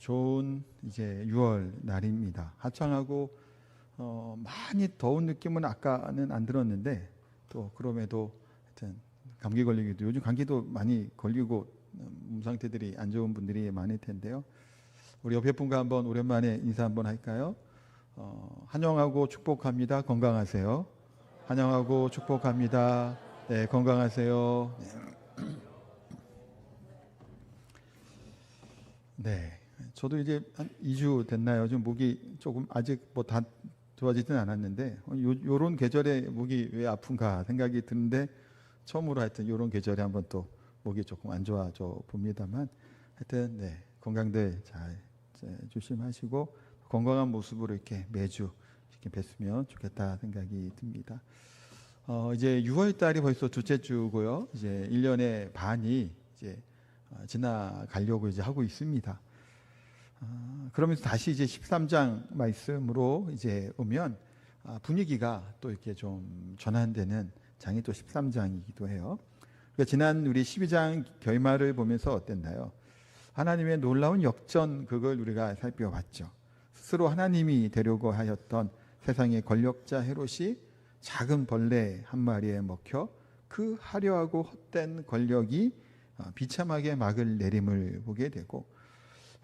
좋은 이제 6월 날입니다. 화창하고 많이 더운 느낌은 아까는 안 들었는데 또 그럼에도 하여튼 감기 걸리기도 요즘 감기도 많이 걸리고 몸 상태들이 안 좋은 분들이 많을 텐데요. 우리 옆에 분과 한번 오랜만에 인사 한번 할까요? 환영하고 축복합니다. 건강하세요. 환영하고 축복합니다. 네, 건강하세요. 네, 저도 이제 한 2주 됐나요? 좀 목이 조금 아직 뭐 다 좋아지진 않았는데 요런 계절에 목이 왜 아픈가 생각이 드는데 처음으로 하여튼 요런 계절에 한번 또 목이 조금 안 좋아져 봅니다만 하여튼 네, 건강들 잘 조심하시고 건강한 모습으로 이렇게 매주 이렇게 뵀으면 좋겠다 생각이 듭니다. 이제 6월 달이 벌써 둘째 주고요. 이제 1년의 반이 이제 지나가려고 이제 하고 있습니다. 그러면서 다시 이제 13장 말씀으로 이제 오면 분위기가 또 이렇게 좀 전환되는 장이 또 13장이기도 해요. 그러니까 지난 우리 12장 결말을 보면서 어땠나요? 하나님의 놀라운 역전, 그걸 우리가 살펴봤죠. 스스로 하나님이 되려고 하였던 세상의 권력자 헤롯이 작은 벌레 한 마리에 먹혀 그 화려하고 헛된 권력이 비참하게 막을 내림을 보게 되고,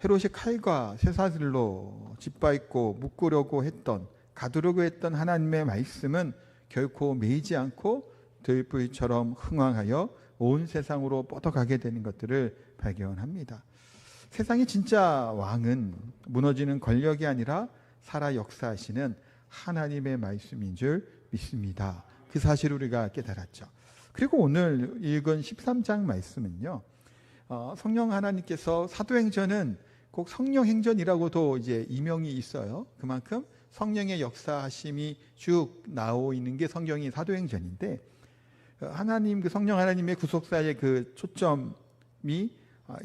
헤롯이 칼과 쇠사슬로 짓밟고 묶으려고 했던, 가두려고 했던 하나님의 말씀은 결코 매이지 않고 들불처럼 흥왕하여 온 세상으로 뻗어가게 되는 것들을 발견합니다. 세상의 진짜 왕은 무너지는 권력이 아니라 살아 역사하시는 하나님의 말씀인 줄 믿습니다. 그 사실을 우리가 깨달았죠. 그리고 오늘 읽은 13장 말씀은요, 성령 하나님께서 사도행전은 꼭 성령행전이라고도 이제 이명이 있어요. 그만큼 성령의 역사하심이 쭉 나오 있는 게 성경이 사도행전인데, 하나님, 그 성령 하나님의 구속사의 그 초점이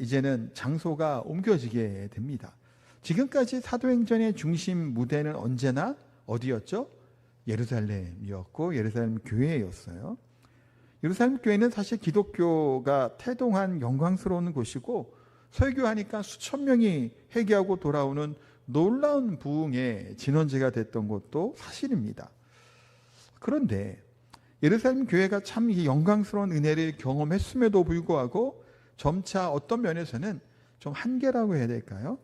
이제는 장소가 옮겨지게 됩니다. 지금까지 사도행전의 중심 무대는 언제나 어디였죠? 예루살렘이었고 예루살렘 교회였어요. 예루살렘 교회는 사실 기독교가 태동한 영광스러운 곳이고, 설교하니까 수천 명이 회개하고 돌아오는 놀라운 부흥의 진원지가 됐던 것도 사실입니다. 그런데 예루살렘 교회가 참 영광스러운 은혜를 경험했음에도 불구하고 점차 어떤 면에서는 좀 한계라고 해야 될까요?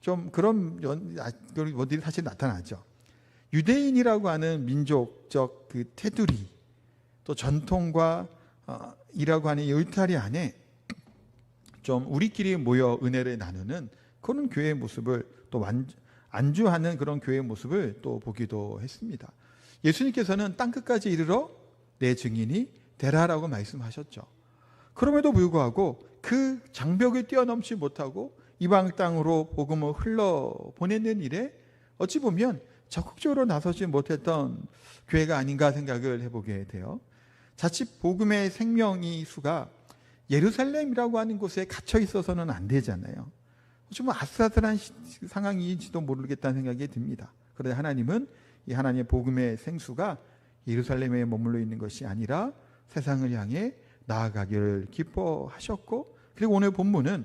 좀 그런 것들이 사실 나타나죠. 유대인이라고 하는 민족적 그 테두리, 또 전통과 이라고 하는 이 울타리 안에 좀 우리끼리 모여 은혜를 나누는 그런 교회의 모습을 또 안주하는 그런 교회의 모습을 또 보기도 했습니다. 예수님께서는 땅끝까지 이르러 내 증인이 되라라고 말씀하셨죠. 그럼에도 불구하고 그 장벽을 뛰어넘지 못하고 이방 땅으로 복음을 흘러보내는 일에 어찌 보면 적극적으로 나서지 못했던 교회가 아닌가 생각을 해보게 돼요. 자칫 복음의 생명의 수가 예루살렘이라고 하는 곳에 갇혀 있어서는 안 되잖아요. 좀 아슬아슬한 상황인지도 모르겠다는 생각이 듭니다. 그런데 하나님은 이 하나님의 복음의 생수가 예루살렘에 머물러 있는 것이 아니라 세상을 향해 나아가기를 기뻐하셨고, 그리고 오늘 본문은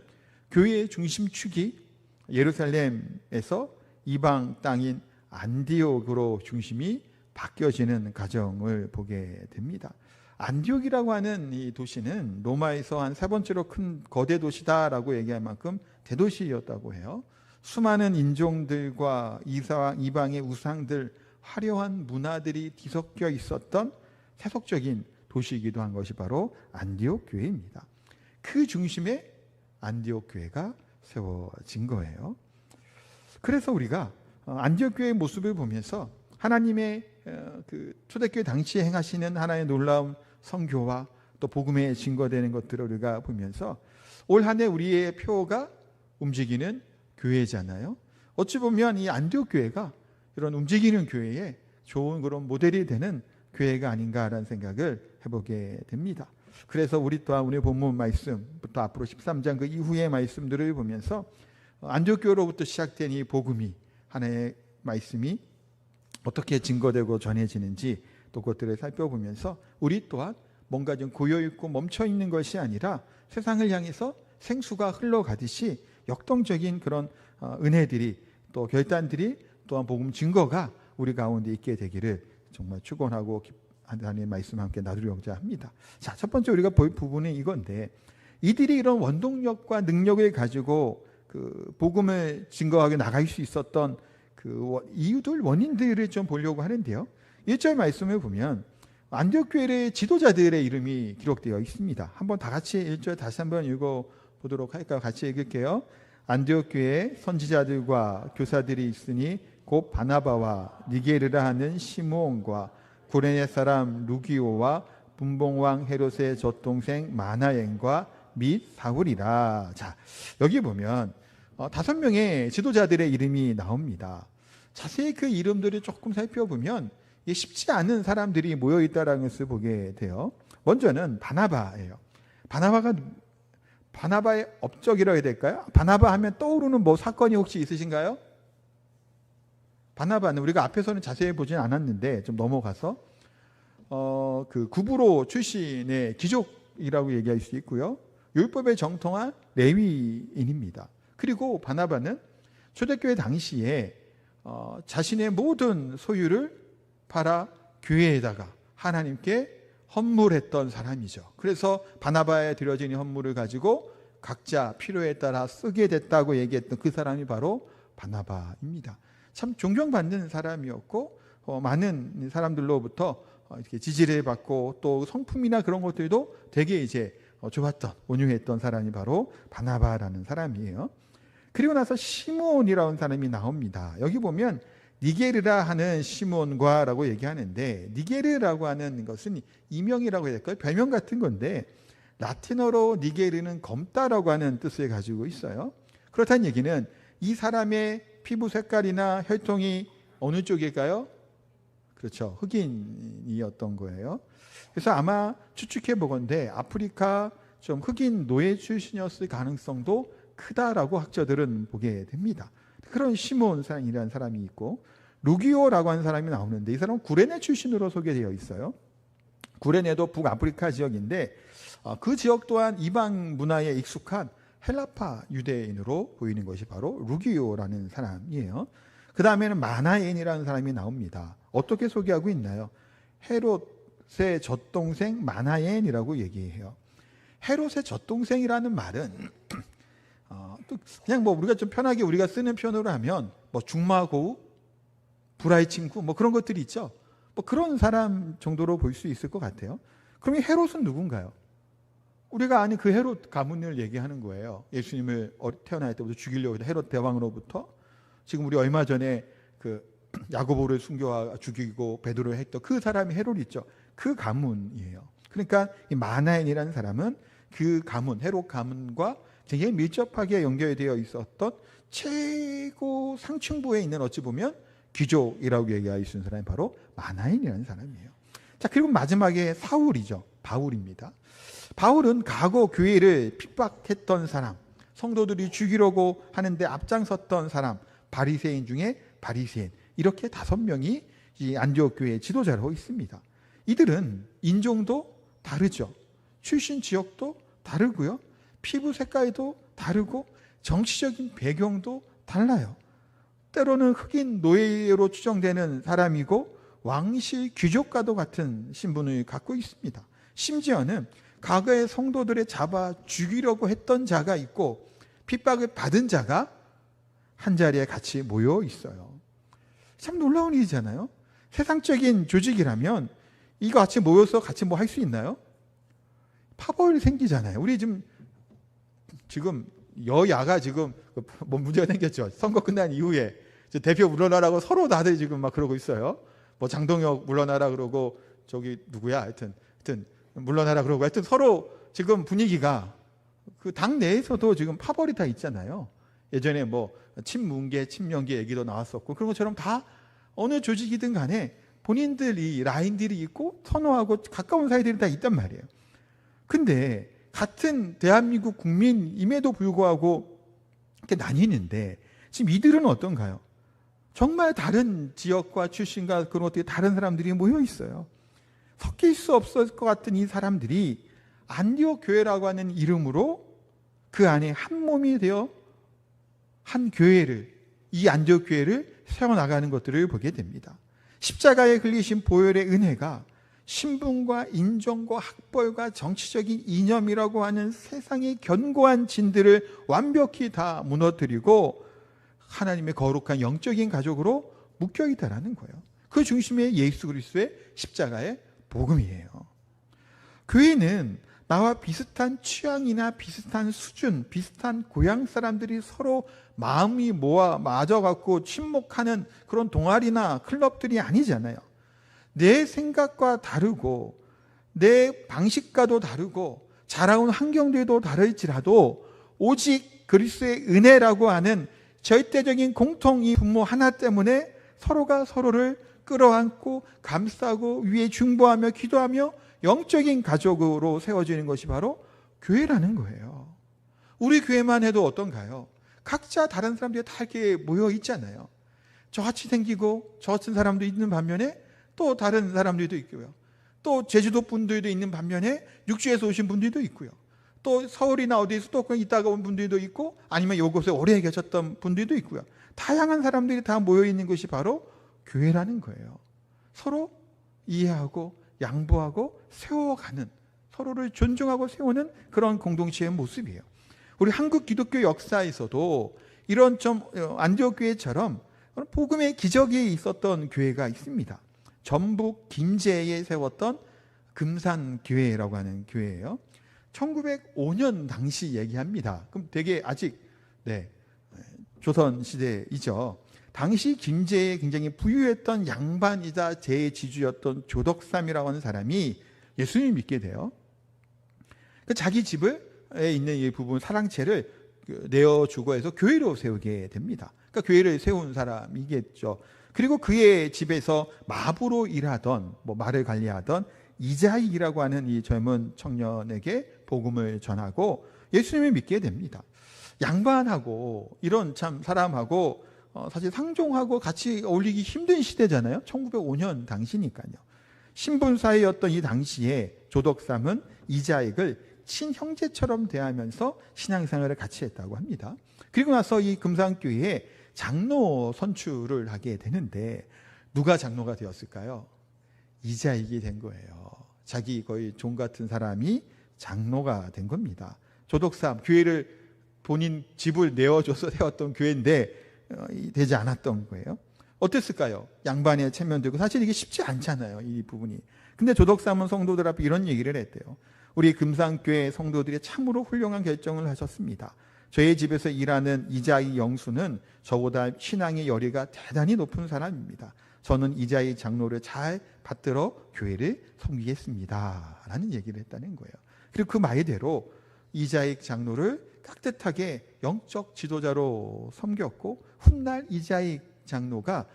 교회의 중심축이 예루살렘에서 이방 땅인 안디옥으로 중심이 바뀌어지는 과정을 보게 됩니다. 안디옥이라고 하는 이 도시는 로마에서 한 세 번째로 큰 거대 도시다라고 얘기할 만큼 대도시였다고 해요. 수많은 인종들과 이방의 우상들, 화려한 문화들이 뒤섞여 있었던 세속적인 도시이기도 한 것이 바로 안디옥 교회입니다. 그 중심에 안디옥 교회가 세워진 거예요. 그래서 우리가 안디옥 교회의 모습을 보면서 하나님의 그 초대교회 당시에 행하시는 하나의 놀라운 선교와 또 복음에 증거되는 것들을 우리가 보면서 올 한 해 우리의 표가 움직이는 교회잖아요. 어찌 보면 이 안디옥 교회가 이런 움직이는 교회에 좋은 그런 모델이 되는 교회가 아닌가라는 생각을 해보게 됩니다. 그래서 우리 또한 오늘 본문 말씀부터 앞으로 13장 그 이후의 말씀들을 보면서 안디옥 교회로부터 시작된 이 복음이, 하나의 말씀이 어떻게 증거되고 전해지는지 또 그것들을 살펴보면서 우리 또한 뭔가 좀 고여있고 멈춰있는 것이 아니라 세상을 향해서 생수가 흘러가듯이 역동적인 그런 은혜들이 또 결단들이 또한 복음 증거가 우리 가운데 있게 되기를 정말 축원하고 하나님의 말씀과 함께 나누려고자 합니다. 자, 첫 번째 우리가 볼 부분은 이건데, 이들이 이런 원동력과 능력을 가지고 그 복음을 증거하게 나갈 수 있었던 그 이유들, 원인들을 좀 보려고 하는데요. 1절 말씀을 보면 안디옥 교회의 지도자들의 이름이 기록되어 있습니다. 한번 다 같이 1절 다시 한번 읽어보도록 할까요? 같이 읽을게요. 안디옥 교회에 선지자들과 교사들이 있으니 곧 바나바와 니게르라 하는 시므온과 구레네 사람 루기오와 분봉왕 헤롯의 젖동생 마나엔과 및 사울이라. 자, 여기 보면 5명의 지도자들의 이름이 나옵니다. 자세히 그 이름들을 조금 살펴보면 쉽지 않은 사람들이 모여 있다는 것을 보게 돼요. 먼저는 바나바예요. 바나바의 업적이라고 해야 될까요? 바나바 하면 떠오르는 뭐 사건이 혹시 있으신가요? 바나바는 우리가 앞에서는 자세히 보진 않았는데 좀 넘어가서 그 구브로 출신의 귀족이라고 얘기할 수 있고요. 율법에 정통한 레위인입니다. 그리고 바나바는 초대교회 당시에 자신의 모든 소유를 팔아 교회에다가 하나님께 헌물했던 사람이죠. 그래서 바나바에 드려진 헌물을 가지고 각자 필요에 따라 쓰게 됐다고 얘기했던 그 사람이 바로 바나바입니다. 참 존경받는 사람이었고 많은 사람들로부터 이렇게 지지를 받고 또 성품이나 그런 것들도 되게 이제 좋았던, 온유했던 사람이 바로 바나바라는 사람이에요. 그리고 나서 시므온이라는 사람이 나옵니다. 여기 보면 니게르라 하는 시므온과라고 얘기하는데, 니게르라고 하는 것은 이명이라고 해야 될까요? 별명 같은 건데, 라틴어로 니게르는 검다라고 하는 뜻을 가지고 있어요. 그렇다는 얘기는 이 사람의 피부 색깔이나 혈통이 어느 쪽일까요? 그렇죠, 흑인이었던 거예요. 그래서 아마 추측해 보건대 아프리카 좀 흑인 노예 출신이었을 가능성도 크다라고 학자들은 보게 됩니다. 그런 시몬이라는 사람이 있고, 루기오라고 하는 사람이 나오는데 이 사람은 구레네 출신으로 소개되어 있어요. 구레네도 북아프리카 지역인데 그 지역 또한 이방 문화에 익숙한 헬라파 유대인으로 보이는 것이 바로 루기오라는 사람이에요. 그 다음에는 마나엔이라는 사람이 나옵니다. 어떻게 소개하고 있나요? 헤롯의 젖동생 마나엔이라고 얘기해요. 헤롯의 젖동생이라는 말은 그냥 뭐 우리가 좀 편하게 우리가 쓰는 표현으로 하면 뭐 중마고우, 불화의 친구 뭐 그런 것들이 있죠. 뭐 그런 사람 정도로 볼 수 있을 것 같아요. 그러면 헤롯은 누군가요? 우리가 아는 그 헤롯 가문을 얘기하는 거예요. 예수님을 태어날 때부터 죽이려고 했던 헤롯 대왕으로부터 지금 우리 얼마 전에 그 야고보를 순교하 죽이고 베드로를 했던 그 사람이 헤롯 있죠. 그 가문이에요. 그러니까 이 마나엔이라는 사람은 그 가문, 헤롯 가문과 굉장히 밀접하게 연결되어 있었던 최고 상층부에 있는 어찌 보면 귀족이라고 얘기할 수 있는 사람이 바로 마나엔이라는 사람이에요. 자, 그리고 마지막에 사울이죠. 바울입니다. 바울은 과거 교회를 핍박했던 사람, 성도들이 죽이려고 하는데 앞장섰던 사람, 바리새인 중에 바리새인, 이렇게 5명이 이 안디옥 교회의 지도자로 있습니다. 이들은 인종도 다르죠. 출신 지역도 다르고요. 피부 색깔도 다르고 정치적인 배경도 달라요. 때로는 흑인 노예로 추정되는 사람이고 왕실 귀족과도 같은 신분을 갖고 있습니다. 심지어는 과거의 성도들을 잡아 죽이려고 했던 자가 있고 핍박을 받은 자가 한자리에 같이 모여 있어요. 참 놀라운 일이잖아요. 세상적인 조직이라면 이거 같이 모여서 같이 뭐 할 수 있나요? 파벌이 생기잖아요. 우리 지금 여야가 지금 뭐 문제가 생겼죠. 선거 끝난 이후에 대표 물러나라고 서로 다들 지금 막 그러고 있어요. 뭐 장동혁 물러나라 그러고 저기 누구야 하여튼 물러나라 그러고 하여튼 서로 지금 분위기가 그 당 내에서도 지금 파벌이 다 있잖아요. 예전에 뭐 친문계, 친명계 얘기도 나왔었고 그런 것처럼 다 어느 조직이든 간에 본인들이 라인들이 있고 선호하고 가까운 사이들이 다 있단 말이에요. 근데 같은 대한민국 국민임에도 불구하고 이렇게 나뉘는데 지금 이들은 어떤가요? 정말 다른 지역과 출신과 그런 것들이 다른 사람들이 모여 있어요. 섞일 수 없을 것 같은 이 사람들이 안디옥 교회라고 하는 이름으로 그 안에 한 몸이 되어 한 교회를, 이 안디옥 교회를 세워나가는 것들을 보게 됩니다. 십자가에 걸리신 보혈의 은혜가 신분과 인정과 학벌과 정치적인 이념이라고 하는 세상의 견고한 진들을 완벽히 다 무너뜨리고 하나님의 거룩한 영적인 가족으로 묶여있다라는 거예요. 그 중심에 예수 그리스도의 십자가의 복음이에요. 교회는 나와 비슷한 취향이나 비슷한 수준, 비슷한 고향 사람들이 서로 마음이 맞아갖고 친목하는 그런 동아리나 클럽들이 아니잖아요. 내 생각과 다르고 내 방식과도 다르고 자라온 환경들도 다를지라도 오직 그리스도의 은혜라고 하는 절대적인 공통의 분모 하나 때문에 서로가 서로를 끌어안고 감싸고 위에 중보하며 기도하며 영적인 가족으로 세워지는 것이 바로 교회라는 거예요. 우리 교회만 해도 어떤가요? 각자 다른 사람들이 다 이렇게 모여 있잖아요. 저같이 생기고 저 같은 사람도 있는 반면에 또 다른 사람들도 있고요. 또 제주도 분들도 있는 반면에 육지에서 오신 분들도 있고요. 또 서울이나 어디에서 또 있다가 온 분들도 있고 아니면 이곳에 오래 계셨던 분들도 있고요. 다양한 사람들이 다 모여 있는 것이 바로 교회라는 거예요. 서로 이해하고 양보하고 세워가는, 서로를 존중하고 세우는 그런 공동체의 모습이에요. 우리 한국 기독교 역사에서도 이런 좀 안디옥 교회처럼 복음의 기적이 있었던 교회가 있습니다. 전북 김제에 세웠던 금산교회라고 하는 교회예요. 1905년 당시 얘기합니다. 그럼 되게 아직 조선시대이죠. 당시 김제에 굉장히 부유했던 양반이자 제지주였던 조덕삼이라고 하는 사람이 예수님을 믿게 돼요. 자기 집에 있는 이 부분 사랑채를 내어주고 해서 교회로 세우게 됩니다. 그러니까 교회를 세운 사람이겠죠. 그리고 그의 집에서 마부로 일하던, 말을 관리하던 이자익이라고 하는 이 젊은 청년에게 복음을 전하고 예수님을 믿게 됩니다. 양반하고 이런 참 사람하고 사실 상종하고 같이 어울리기 힘든 시대잖아요. 1905년 당시니까요. 신분 사이였던 이 당시에 조덕삼은 이자익을 친형제처럼 대하면서 신앙생활을 같이 했다고 합니다. 그리고 나서 이 금산교회에 장로 선출을 하게 되는데 누가 장로가 되었을까요? 이자익이 된 거예요. 자기 거의 종 같은 사람이 장로가 된 겁니다. 조덕삼, 교회를 본인 집을 내어줘서 세웠던 교회인데 되지 않았던 거예요. 어땠을까요? 양반에 체면되고 사실 이게 쉽지 않잖아요. 이 부분이. 근데 조덕삼은 성도들 앞에 이런 얘기를 했대요. 우리 금산교회 성도들이 참으로 훌륭한 결정을 하셨습니다. 저희 집에서 일하는 이자익 영수는 저보다 신앙의 열의가 대단히 높은 사람입니다. 저는 이자익 장로를 잘 받들어 교회를 섬기겠습니다. 라는 얘기를 했다는 거예요. 그리고 그 말대로 이자익 장로를 깍듯하게 영적 지도자로 섬겼고 훗날 이자익 장로가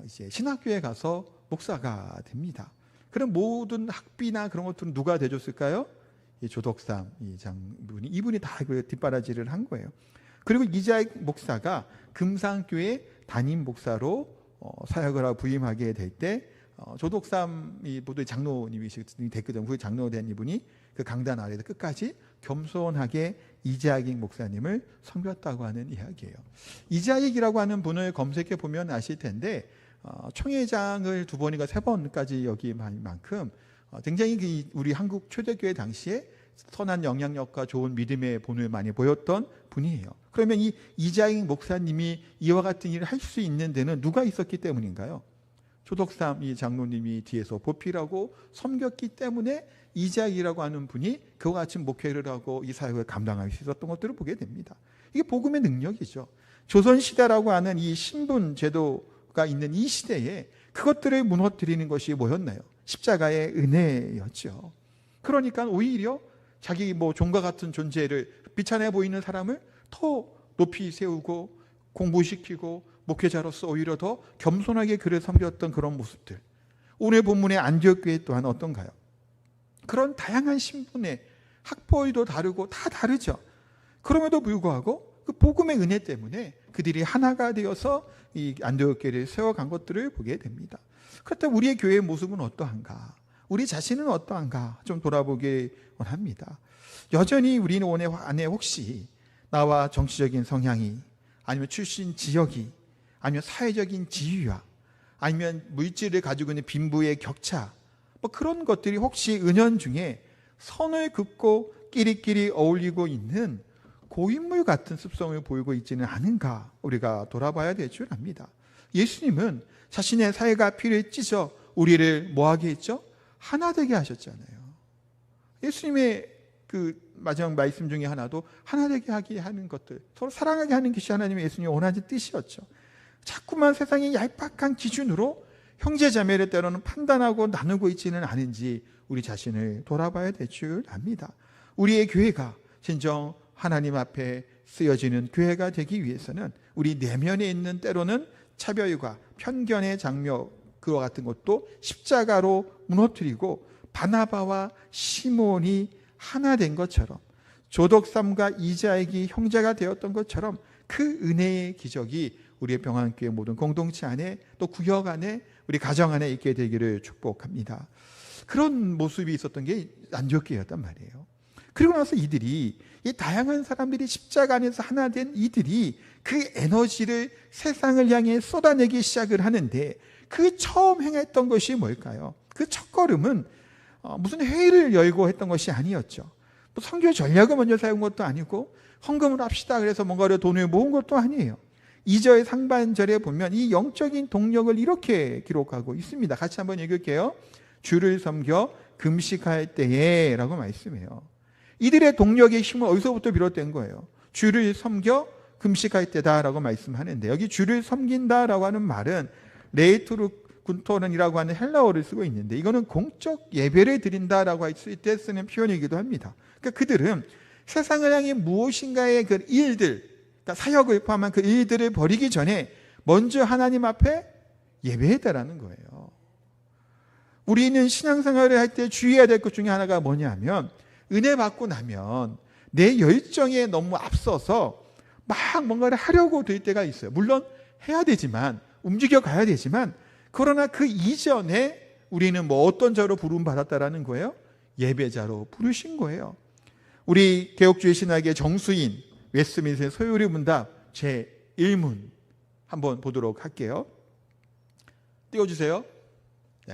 이제 신학교에 가서 목사가 됩니다. 그럼 모든 학비나 그런 것들은 누가 대줬을까요? 이 조덕삼 이 장분이, 이분이 다 뒷바라지를 한 거예요. 그리고 이자익 목사가 금산교회 담임 목사로 사역을 하고 부임하게 될 때 조덕삼이 모두 장로님이 됐거든요. 그 장로 된 이분이 그 강단 아래에서 끝까지 겸손하게 이자익 목사님을 섬겼다고 하는 이야기예요. 이자익이라고 하는 분을 검색해 보면 아실 텐데 총회장을 2번인가 3번까지 여기 만큼 굉장히 우리 한국 초대교회 당시에 선한 영향력과 좋은 믿음의 본을 많이 보였던 분이에요. 그러면 이 이자익 목사님이 이와 같은 일을 할 수 있는 데는 누가 있었기 때문인가요? 조덕삼 이 장로님이 뒤에서 보필하고 섬겼기 때문에 이자익이라고 하는 분이 그와 같이 목회를 하고 이 사역을 감당할 수 있었던 것들을 보게 됩니다. 이게 복음의 능력이죠. 조선시대라고 하는 이 신분 제도가 있는 이 시대에 그것들을 무너뜨리는 것이 뭐였나요? 십자가의 은혜였죠. 그러니까 오히려 자기 종과 같은 존재를 비참해 보이는 사람을 더 높이 세우고 공부시키고 목회자로서 오히려 더 겸손하게 그를 섬겼던 그런 모습들. 오늘 본문의 안디옥 교회 또한 어떤가요? 그런 다양한 신분의 학벌도 다르고 다 다르죠. 그럼에도 불구하고 그 복음의 은혜 때문에 그들이 하나가 되어서 이 안디옥 교회를 세워간 것들을 보게 됩니다. 그렇다면 우리의 교회의 모습은 어떠한가? 우리 자신은 어떠한가? 좀 돌아보기 원합니다. 여전히 우리는 안에 혹시 나와 정치적인 성향이 아니면 출신 지역이, 아니면 사회적인 지위와, 아니면 물질을 가지고 있는 빈부의 격차, 뭐 그런 것들이 혹시 은연중에 선을 긋고 끼리끼리 어울리고 있는 고인물 같은 습성을 보이고 있지는 않은가 우리가 돌아봐야 될 줄 압니다. 예수님은 자신의 사회가 피를 찢어 우리를 뭐하게 했죠? 하나 되게 하셨잖아요. 예수님의 그 마지막 말씀 중에 하나도 하나 되게 하게 하는 것들, 서로 사랑하게 하는 것이 하나님의 예수님이 원하는 뜻이었죠. 자꾸만 세상의 얄팍한 기준으로 형제자매를 때로는 판단하고 나누고 있지는 않은지 우리 자신을 돌아봐야 될 줄 압니다. 우리의 교회가 진정 하나님 앞에 쓰여지는 교회가 되기 위해서는 우리 내면에 있는 때로는 차별과 편견의 장며 그와 같은 것도 십자가로 무너뜨리고 바나바와 시몬이 하나 된 것처럼, 조덕삼과 이자익이 형제가 되었던 것처럼 그 은혜의 기적이 우리의 평안교회 모든 공동체 안에, 또 구역 안에, 우리 가정 안에 있게 되기를 축복합니다. 그런 모습이 있었던 게 안디옥교회였단 말이에요. 그리고 나서 이들이, 이 다양한 사람들이 십자가 안에서 하나 된 이들이 그 에너지를 세상을 향해 쏟아내기 시작을 하는데, 그 처음 행했던 것이 뭘까요? 그 첫걸음은 무슨 회의를 열고 했던 것이 아니었죠. 뭐 선교 전략을 먼저 세운 것도 아니고 헌금을 합시다 그래서 뭔가를 돈을 모은 것도 아니에요. 2절 상반절에 보면 이 영적인 동력을 이렇게 기록하고 있습니다. 같이 한번 읽을게요. 주를 섬겨 금식할 때에 라고 말씀해요. 이들의 동력의 힘은 어디서부터 비롯된 거예요? 주를 섬겨 금식할 때다라고 말씀하는데, 여기 주를 섬긴다라고 하는 말은 레이토르 군토른이라고 하는 헬라어를 쓰고 있는데, 이거는 공적 예배를 드린다라고 했을 때 쓰는 표현이기도 합니다. 그러니까 그들은 세상을 향해 무엇인가의 그 일들, 그러니까 사역을 포함한 그 일들을 벌이기 전에 먼저 하나님 앞에 예배했다라는 거예요. 우리는 신앙생활을 할 때 주의해야 될 것 중에 하나가 뭐냐면, 은혜 받고 나면 내 열정에 너무 앞서서 막 뭔가를 하려고 될 때가 있어요. 물론 해야 되지만, 움직여 가야 되지만, 그러나 그 이전에 우리는 뭐 어떤 자로 부름받았다라는 거예요? 예배자로 부르신 거예요. 우리 개혁주의 신학의 정수인 웨스트민스터의 소요리 문답 제1문 한번 보도록 할게요. 띄워주세요.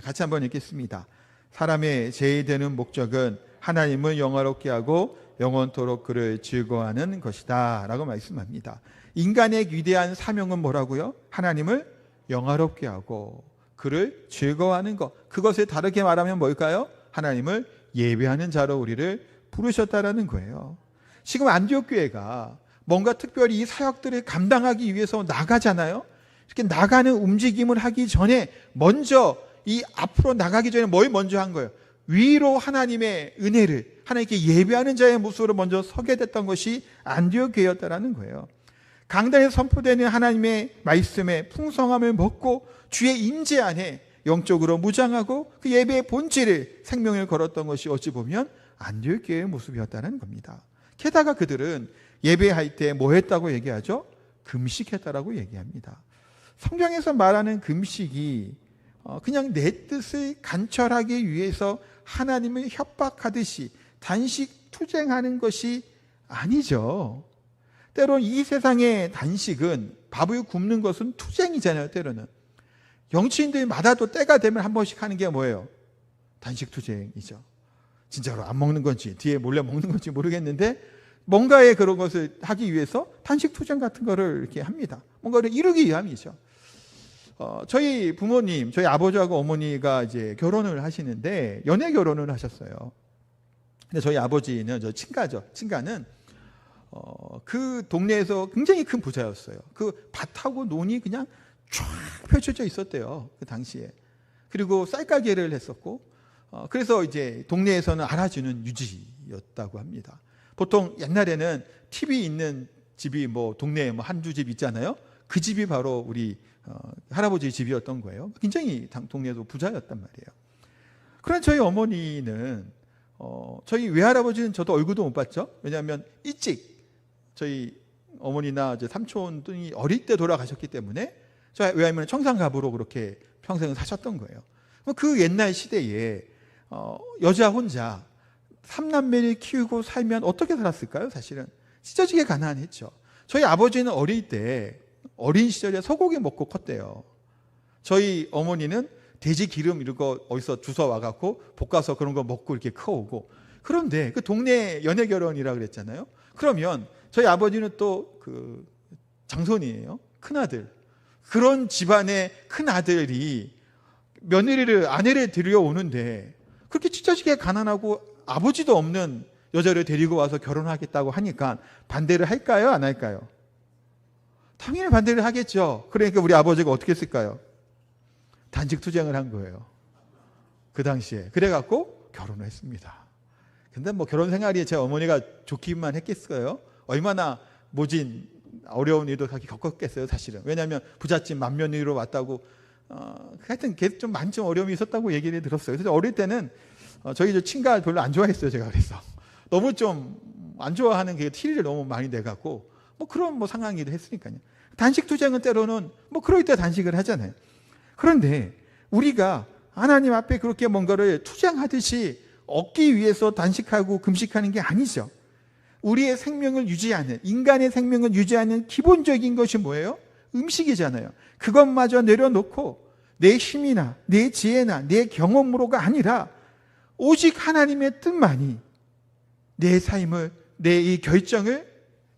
같이 한번 읽겠습니다. 사람의 제의되는 목적은 하나님을 영화롭게 하고 영원토록 그를 즐거워하는 것이다 라고 말씀합니다. 인간의 위대한 사명은 뭐라고요? 하나님을 영화롭게 하고 그를 즐거워하는 것, 그것을 다르게 말하면 뭘까요? 하나님을 예배하는 자로 우리를 부르셨다라는 거예요. 지금 안디옥 교회가 뭔가 특별히 이 사역들을 감당하기 위해서 나가잖아요. 이렇게 나가는 움직임을 하기 전에 먼저 이 앞으로 나가기 전에 뭘 먼저 한 거예요? 위로 하나님의 은혜를, 하나님께 예배하는 자의 모습으로 먼저 서게 됐던 것이 안디옥 교회였다라는 거예요. 강단에서 선포되는 하나님의 말씀의 풍성함을 먹고 주의 임재 안에 영적으로 무장하고 그 예배의 본질을 생명을 걸었던 것이 어찌 보면 안디옥 교회의 모습이었다는 겁니다. 게다가 그들은 예배할 때 뭐 했다고 얘기하죠? 금식했다라고 얘기합니다. 성경에서 말하는 금식이 그냥 내 뜻을 간철하기 위해서 하나님을 협박하듯이 단식 투쟁하는 것이 아니죠. 때론 이 세상의 단식은, 밥을 굽는 것은 투쟁이잖아요. 때로는 영치인들마다도 때가 되면 한 번씩 하는 게 뭐예요? 단식 투쟁이죠. 진짜로 안 먹는 건지 뒤에 몰래 먹는 건지 모르겠는데 뭔가의 그런 것을 하기 위해서 단식 투쟁 같은 거를 이렇게 합니다. 뭔가를 이루기 위함이죠. 저희 부모님, 저희 아버지하고 어머니가 이제 결혼을 하시는데 연애 결혼을 하셨어요. 근데 저희 아버지는 저 친가죠. 친가는 그 동네에서 굉장히 큰 부자였어요. 그 밭하고 논이 그냥 쫙 펼쳐져 있었대요. 그 당시에. 그리고 쌀가게를 했었고, 그래서 이제 동네에서는 알아주는 유지였다고 합니다. 보통 옛날에는 TV 있는 집이 뭐 동네에 뭐 한두 집 있잖아요. 그 집이 바로 우리 할아버지 집이었던 거예요. 굉장히 동네에도 부자였단 말이에요. 그러나 저희 어머니는 저희 외할아버지는 저도 얼굴도 못 봤죠. 왜냐하면 일찍 저희 어머니나 이제 삼촌이 어릴 때 돌아가셨기 때문에 저희 외할머니는 청산가부로 그렇게 평생을 사셨던 거예요. 그 옛날 시대에 여자 혼자 3남매를 키우고 살면 어떻게 살았을까요? 사실은 찢어지게 가난했죠. 저희 아버지는 어린 시절에 소고기 먹고 컸대요. 저희 어머니는 돼지 기름 이런 거 어디서 주워 와갖고 볶아서 그런 거 먹고 이렇게 커오고. 그런데 그 동네 연애 결혼이라 그랬잖아요. 그러면 저희 아버지는 또 그 장손이에요. 큰아들. 그런 집안의 큰아들이 아내를 데려오는데 그렇게 찢어지게 가난하고 아버지도 없는 여자를 데리고 와서 결혼하겠다고 하니까 반대를 할까요? 안 할까요? 당연히 반대를 하겠죠. 그러니까 우리 아버지가 어떻게 했을까요? 단식 투쟁을 한 거예요. 그 당시에. 그래갖고 결혼을 했습니다. 근데 뭐 결혼 생활이 제 어머니가 좋기만 했겠어요? 얼마나 모진 어려운 일도 겪었겠어요, 사실은. 왜냐하면 부잣집 맏며느리로 왔다고, 하여튼 계속 좀 많이 어려움이 있었다고 얘기를 들었어요. 그래서 어릴 때는 저희 친가 별로 안 좋아했어요, 제가. 그래서 너무 좀 안 좋아하는 게 티를 너무 많이 내갖고 뭐 그런 뭐 상황이기도 했으니까요. 단식 투쟁은 때로는 뭐 그럴 때 단식을 하잖아요. 그런데 우리가 하나님 앞에 그렇게 뭔가를 투쟁하듯이 얻기 위해서 단식하고 금식하는 게 아니죠. 우리의 생명을 유지하는, 인간의 생명을 유지하는 기본적인 것이 뭐예요? 음식이잖아요. 그것마저 내려놓고 내 힘이나 내 지혜나 내 경험으로가 아니라 오직 하나님의 뜻만이 내 삶을, 내 이 결정을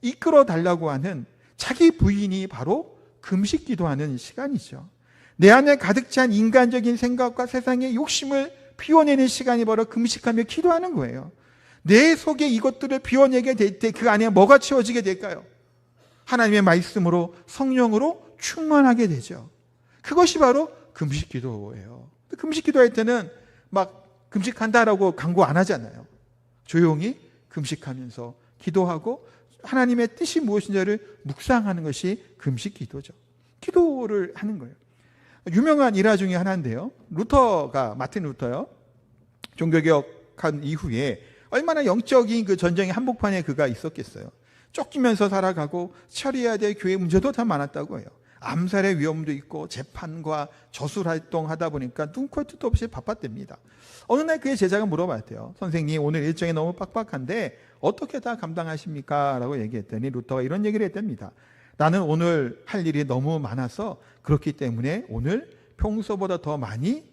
이끌어 달라고 하는 자기 부인이 바로 금식 기도하는 시간이죠. 내 안에 가득 찬 인간적인 생각과 세상의 욕심을 비워내는 시간이 바로 금식하며 기도하는 거예요. 내 속에 이것들을 비워내게 될 때 그 안에 뭐가 채워지게 될까요? 하나님의 말씀으로, 성령으로 충만하게 되죠. 그것이 바로 금식 기도예요. 금식 기도할 때는 막 금식한다라고 강구 안 하잖아요. 조용히 금식하면서 기도하고 하나님의 뜻이 무엇인지를 묵상하는 것이 금식 기도죠. 기도를 하는 거예요. 유명한 일화 중에 하나인데요. 마틴 루터요. 종교개혁한 이후에 얼마나 영적인 그 전쟁의 한복판에 그가 있었겠어요. 쫓기면서 살아가고 처리해야 될 교회 문제도 다 많았다고 해요. 암살의 위험도 있고 재판과 저술 활동하다 보니까 눈코 뜻도 없이 바빴답니다. 어느 날 그의 제자가 물어봤대요. 선생님, 오늘 일정이 너무 빡빡한데 어떻게 다 감당하십니까? 라고 얘기했더니 루터가 이런 얘기를 했답니다. 나는 오늘 할 일이 너무 많아서 그렇기 때문에 오늘 평소보다 더 많이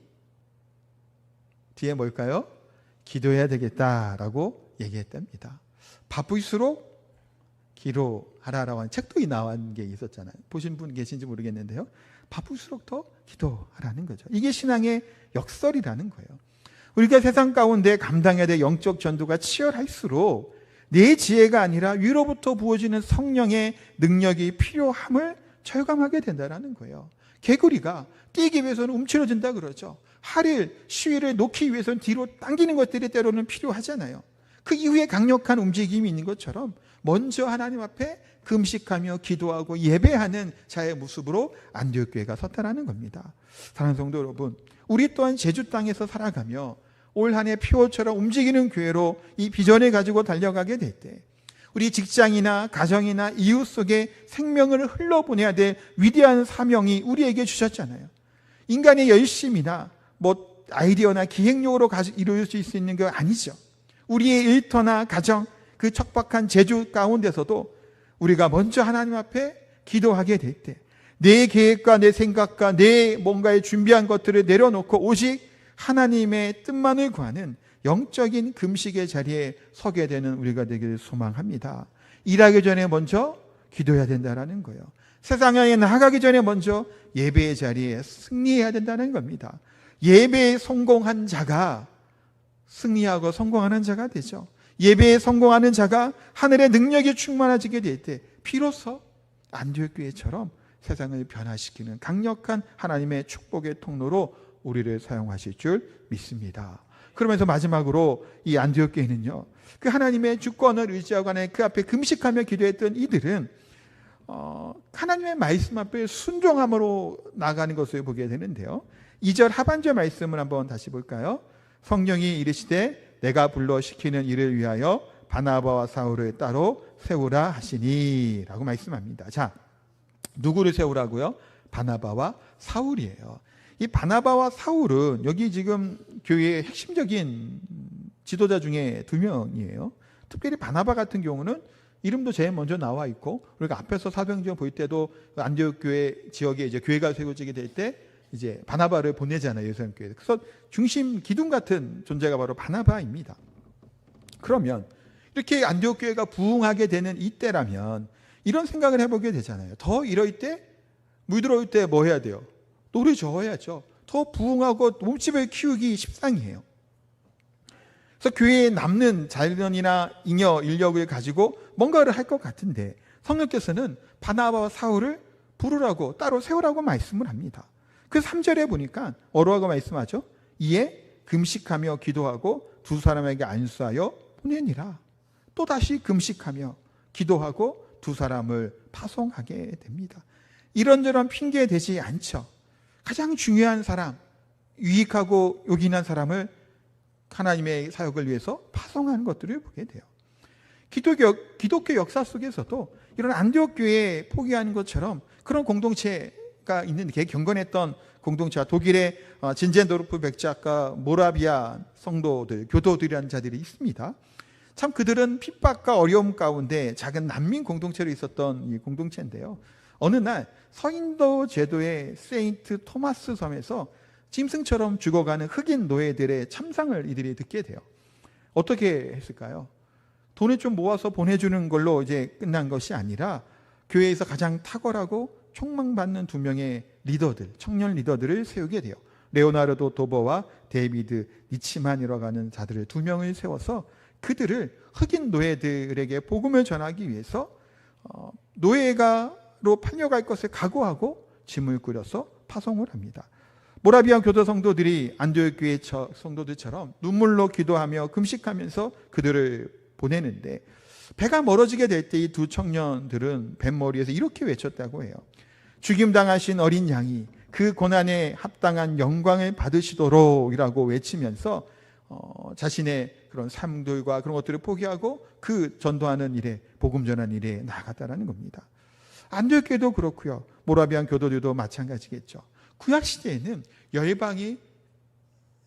뒤에 뭘까요? 기도해야 되겠다라고 얘기했답니다. 바쁠수록 기도하라라고 하는 책도 나온 게 있었잖아요. 보신 분 계신지 모르겠는데요. 바쁠수록 더 기도하라는 거죠. 이게 신앙의 역설이라는 거예요. 우리가 세상 가운데 감당해야 될 영적 전투가 치열할수록 내 지혜가 아니라 위로부터 부어지는 성령의 능력이 필요함을 절감하게 된다는 거예요. 개구리가 뛰기 위해서는 움츠러진다 그러죠. 시위를 놓기 위해서는 뒤로 당기는 것들이 때로는 필요하잖아요. 그 이후에 강력한 움직임이 있는 것처럼 먼저 하나님 앞에 금식하며 기도하고 예배하는 자의 모습으로 안디옥 교회가 섰다라는 겁니다. 사랑하는 성도 여러분, 우리 또한 제주 땅에서 살아가며 올 한 해 피오처럼 움직이는 교회로 이 비전을 가지고 달려가게 될 때 우리 직장이나 가정이나 이웃 속에 생명을 흘러보내야 될 위대한 사명이 우리에게 주셨잖아요. 인간의 열심이나 뭐 아이디어나 기획력으로 이루어질 수 있는 게 아니죠. 우리의 일터나 가정, 그 척박한 제주 가운데서도 우리가 먼저 하나님 앞에 기도하게 될 때 내 계획과 내 생각과 내 뭔가에 준비한 것들을 내려놓고 오직 하나님의 뜻만을 구하는 영적인 금식의 자리에 서게 되는 우리가 되기를 소망합니다. 일하기 전에 먼저 기도해야 된다는 거예요. 세상에 나아가기 전에 먼저 예배의 자리에 승리해야 된다는 겁니다. 예배에 성공한 자가 승리하고 성공하는 자가 되죠. 예배에 성공하는 자가 하늘의 능력이 충만해지게 될 때 비로소 안디옥 교회처럼 세상을 변화시키는 강력한 하나님의 축복의 통로로 우리를 사용하실 줄 믿습니다. 그러면서 마지막으로 이 안디옥 교회는요, 그 하나님의 주권을 의지하고 그 앞에 금식하며 기도했던 이들은 하나님의 말씀 앞에 순종함으로 나가는 것을 보게 되는데요. 2절 하반절 말씀을 한번 다시 볼까요? 성령이 이르시되 내가 불러 시키는 일을 위하여 바나바와 사울을 따로 세우라 하시니 라고 말씀합니다. 자, 누구를 세우라고요? 바나바와 사울이에요. 이 바나바와 사울은 여기 지금 교회의 핵심적인 지도자 중에 2명이에요. 특별히 바나바 같은 경우는 이름도 제일 먼저 나와 있고, 우리가 앞에서 사도행전 볼 때도 안디옥 교회 지역에 이제 교회가 세워지게 될 때 이제 바나바를 보내잖아요, 예루살렘 교회. 그래서 중심 기둥 같은 존재가 바로 바나바입니다. 그러면 이렇게 안디옥 교회가 부흥하게 되는 이때라면 이런 생각을 해보게 되잖아요. 더 이럴 때, 물들어올 때 뭐 해야 돼요? 노래 저어야죠. 더 부흥하고 몸집을 키우기 십상이에요. 그래서 교회에 남는 자연이나 잉여 인력을 가지고 뭔가를 할 것 같은데 성령께서는 바나바와 사울을 부르라고 따로 세우라고 말씀을 합니다. 그 3절에 보니까 어로하고 말씀하죠. 이에 금식하며 기도하고 두 사람에게 안수하여 보내니라. 또다시 금식하며 기도하고 두 사람을 파송하게 됩니다. 이런저런 핑계 대지 않죠. 가장 중요한 사람, 유익하고 요긴한 사람을 하나님의 사역을 위해서 파송하는 것들을 보게 돼요. 기독교 역사 속에서도 이런 안디옥 교회에 포기하는 것처럼 그런 공동체가 있는데, 경건했던 공동체와 독일의 진젠도르프 백작가 모라비아 성도들, 교도들이라는 자들이 있습니다. 참 그들은 핍박과 어려움 가운데 작은 난민 공동체로 있었던 이 공동체인데요. 어느 날 서인도 제도의 세인트 토마스 섬에서 짐승처럼 죽어가는 흑인 노예들의 참상을 이들이 듣게 돼요. 어떻게 했을까요? 돈을 좀 모아서 보내주는 걸로 이제 끝난 것이 아니라 교회에서 가장 탁월하고 촉망받는 두 명의 리더들, 청년 리더들을 세우게 돼요. 레오나르도 도버와 데이비드 니치만이라고 하는 자들을 두 명을 세워서 그들을 흑인 노예들에게 복음을 전하기 위해서 노예가로 팔려갈 것을 각오하고 짐을 꾸려서 파송을 합니다. 모라비아 교도 성도들이 안디옥 교회 성도들처럼 눈물로 기도하며 금식하면서 그들을 보내는데, 배가 멀어지게 될 때 이 두 청년들은 뱃머리에서 이렇게 외쳤다고 해요. 죽임당하신 어린 양이 그 고난에 합당한 영광을 받으시도록 이라고 외치면서 자신의 그런 삶들과 그런 것들을 포기하고 그 전도하는 일에, 복음 전하는 일에 나아갔다는 겁니다. 안디옥 교회도 그렇고요. 모라비안 교도들도 마찬가지겠죠. 구약 시대에는 열방이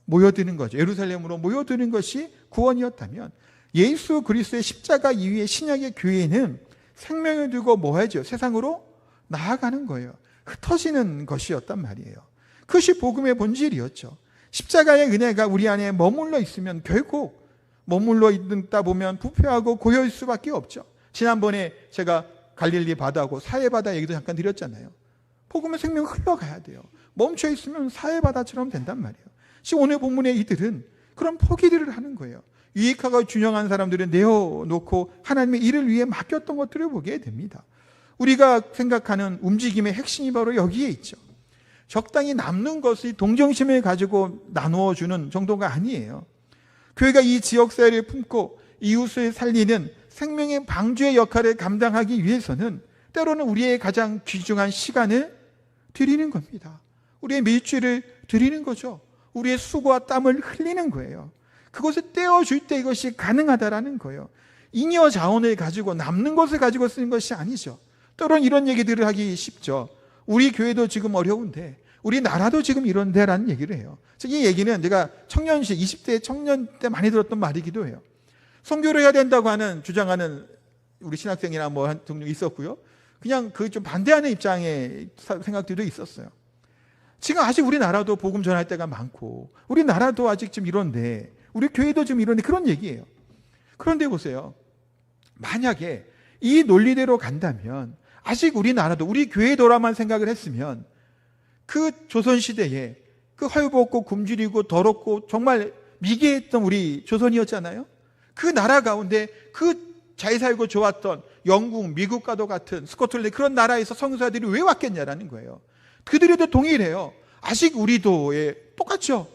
모여드는 거죠. 예루살렘으로 모여드는 것이 구원이었다면, 예수 그리스도의 십자가 이후의 신약의 교회는 생명을 두고 뭐 하죠? 세상으로 나아가는 거예요. 흩어지는 것이었단 말이에요. 그것이 복음의 본질이었죠. 십자가의 은혜가 우리 안에 머물러 있으면 결국 머물러 있다 보면 부패하고 고요할 수밖에 없죠. 지난번에 제가 갈릴리 바다하고 사해 바다 얘기도 잠깐 드렸잖아요. 복음의 생명 흘러가야 돼요. 멈춰 있으면 사해 바다처럼 된단 말이에요. 지금 오늘 본문의 이들은 그런 포기들을 하는 거예요. 유익하고 균형한 사람들은 내어놓고 하나님의 일을 위해 맡겼던 것들을 보게 됩니다. 우리가 생각하는 움직임의 핵심이 바로 여기에 있죠. 적당히 남는 것이 동정심을 가지고 나누어 주는 정도가 아니에요. 교회가 이 지역사회를 품고 이웃을 살리는 생명의 방주의 역할을 감당하기 위해서는 때로는 우리의 가장 귀중한 시간을 드리는 겁니다. 우리의 밀주를 드리는 거죠. 우리의 수고와 땀을 흘리는 거예요. 그것을 떼어줄 때 이것이 가능하다라는 거예요. 잉여 자원을 가지고 남는 것을 가지고 쓰는 것이 아니죠. 때로는 이런 얘기들을 하기 쉽죠. 우리 교회도 지금 어려운데, 우리 나라도 지금 이런데 라는 얘기를 해요. 이 얘기는 제가 청년시 20대 청년 때 많이 들었던 말이기도 해요. 선교를 해야 된다고 주장하는 우리 신학생이나 뭐 한 종류 있었고요. 그냥 그 좀 반대하는 입장의 생각들도 있었어요. 지금 아직 우리나라도 복음 전할 때가 많고, 우리나라도 아직 좀 이런데, 우리 교회도 좀 이런데, 그런 얘기예요. 그런데 보세요. 만약에 이 논리대로 간다면 아직 우리나라도, 우리 교회도라만 생각을 했으면 그 조선시대에 그 헐벗고 굶주리고 더럽고 정말 미개했던 우리 조선이었잖아요. 그 나라 가운데 그 잘 살고 좋았던 영국, 미국과도 같은 스코틀랜드, 그런 나라에서 선교사들이 왜 왔겠냐라는 거예요. 그들도 동일해요. 아직 우리도 똑같죠.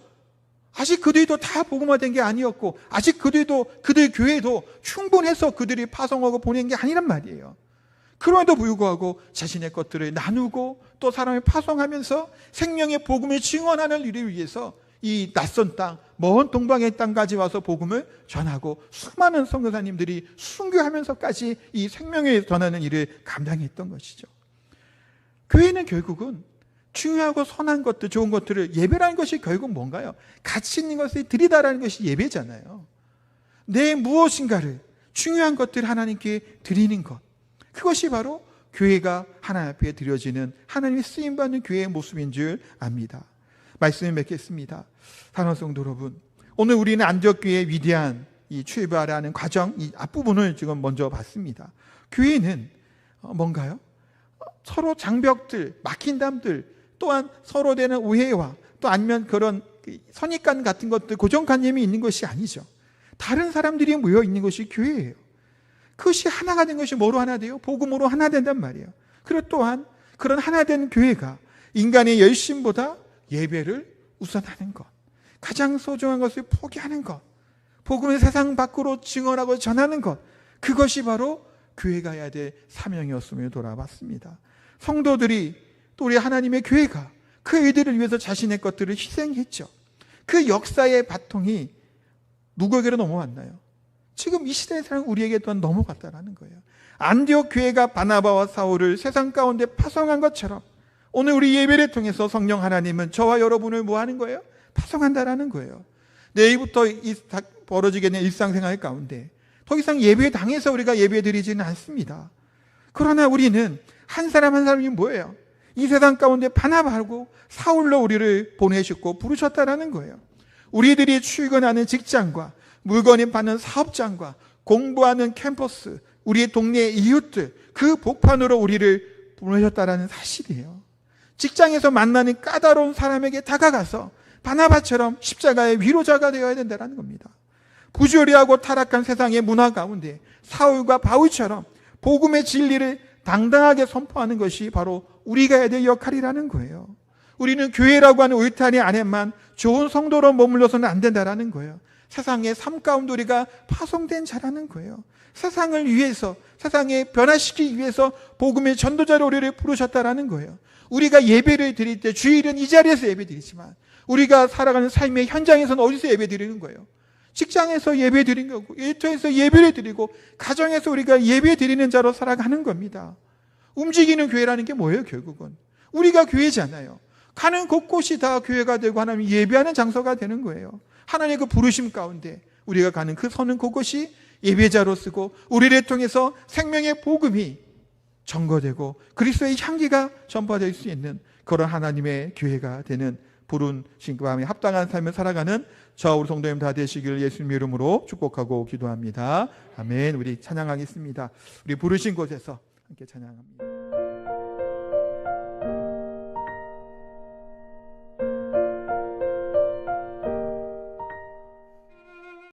아직 그들도 다 복음화된 게 아니었고, 아직 그들 교회도 충분해서 그들이 파송하고 보낸 게 아니란 말이에요. 그럼에도 불구하고 자신의 것들을 나누고 또 사람을 파송하면서 생명의 복음을 증언하는 일을 위해서 이 낯선 땅, 먼 동방의 땅까지 와서 복음을 전하고 수많은 선교사님들이 순교하면서까지 이 생명을 전하는 일을 감당했던 것이죠. 교회는 결국은 중요하고 선한 것들, 좋은 것들을, 예배라는 것이 결국 뭔가요? 가치 있는 것을 드리다라는 것이 예배잖아요. 내 무엇인가를 중요한 것들을 하나님께 드리는 것, 그것이 바로 교회가 하나님 앞에 드려지는 하나님의 쓰임받는 교회의 모습인 줄 압니다. 말씀을 맺겠습니다. 사랑하는 성도 여러분, 오늘 우리는 안디옥교회의 위대한 이 출발하는 과정, 이 앞부분을 지금 먼저 봤습니다. 교회는 뭔가요? 서로 장벽들, 막힌 담들, 또한 서로 되는 오해와 또 아니면 그런 선입관 같은 것들, 고정관념이 있는 것이 아니죠. 다른 사람들이 모여 있는 것이 교회예요. 그것이 하나가 된 것이 뭐로 하나 돼요? 복음으로 하나 된단 말이에요. 그리고 또한 그런 하나 된 교회가 인간의 열심보다 예배를 우선하는 것, 가장 소중한 것을 포기하는 것, 복음을 세상 밖으로 증언하고 전하는 것, 그것이 바로 교회가 해야 될 사명이었음을 돌아봤습니다. 성도들이 또 우리 하나님의 교회가 그 일들을 위해서 자신의 것들을 희생했죠. 그 역사의 바통이 누구에게로 넘어왔나요? 지금 이 시대의 사람 우리에게 또한 넘어갔다는 거예요. 안디옥 교회가 바나바와 사울을 세상 가운데 파송한 것처럼 오늘 우리 예배를 통해서 성령 하나님은 저와 여러분을 뭐 하는 거예요? 파송한다라는 거예요. 내일부터 벌어지게 된 일상생활 가운데 더 이상 예배 당해서 우리가 예배 드리지는 않습니다. 그러나 우리는 한 사람 한 사람이 뭐예요? 이 세상 가운데 바나바하고 사울로 우리를 보내셨고 부르셨다라는 거예요. 우리들이 출근하는 직장과 물건을 파는 사업장과 공부하는 캠퍼스, 우리의 동네의 이웃들, 그 복판으로 우리를 보내셨다라는 사실이에요. 직장에서 만나는 까다로운 사람에게 다가가서 바나바처럼 십자가의 위로자가 되어야 된다는 겁니다. 부조리하고 타락한 세상의 문화 가운데 사울과 바울처럼 복음의 진리를 당당하게 선포하는 것이 바로 우리가 해야 될 역할이라는 거예요. 우리는 교회라고 하는 울타리 안에만 좋은 성도로 머물러서는 안 된다는 거예요. 세상의 삶 가운데 우리가 파송된 자라는 거예요. 세상을 위해서, 세상에 변화시키기 위해서 복음의 전도자로 우리를 부르셨다라는 거예요. 우리가 예배를 드릴 때 주일은 이 자리에서 예배 드리지만 우리가 살아가는 삶의 현장에서는 어디서 예배 드리는 거예요? 직장에서 예배 드리는 거고, 일터에서 예배를 드리고, 가정에서 우리가 예배 드리는 자로 살아가는 겁니다. 움직이는 교회라는 게 뭐예요, 결국은? 우리가 교회잖아요. 가는 곳곳이 다 교회가 되고 하나님 예배하는 장소가 되는 거예요. 하나님의 그 부르심 가운데 우리가 가는 그 서는 곳곳이 예배자로 쓰고 우리를 통해서 생명의 복음이 전거되고 그리스도의 향기가 전파될 수 있는 그런 하나님의 교회가 되는 부른 신과함에 합당한 삶을 살아가는 저 우리 성도님 다 되시기를 예수님 이름으로 축복하고 기도합니다. 아멘. 우리 찬양하겠습니다. 우리 부르신 곳에서 함께 찬양합니다.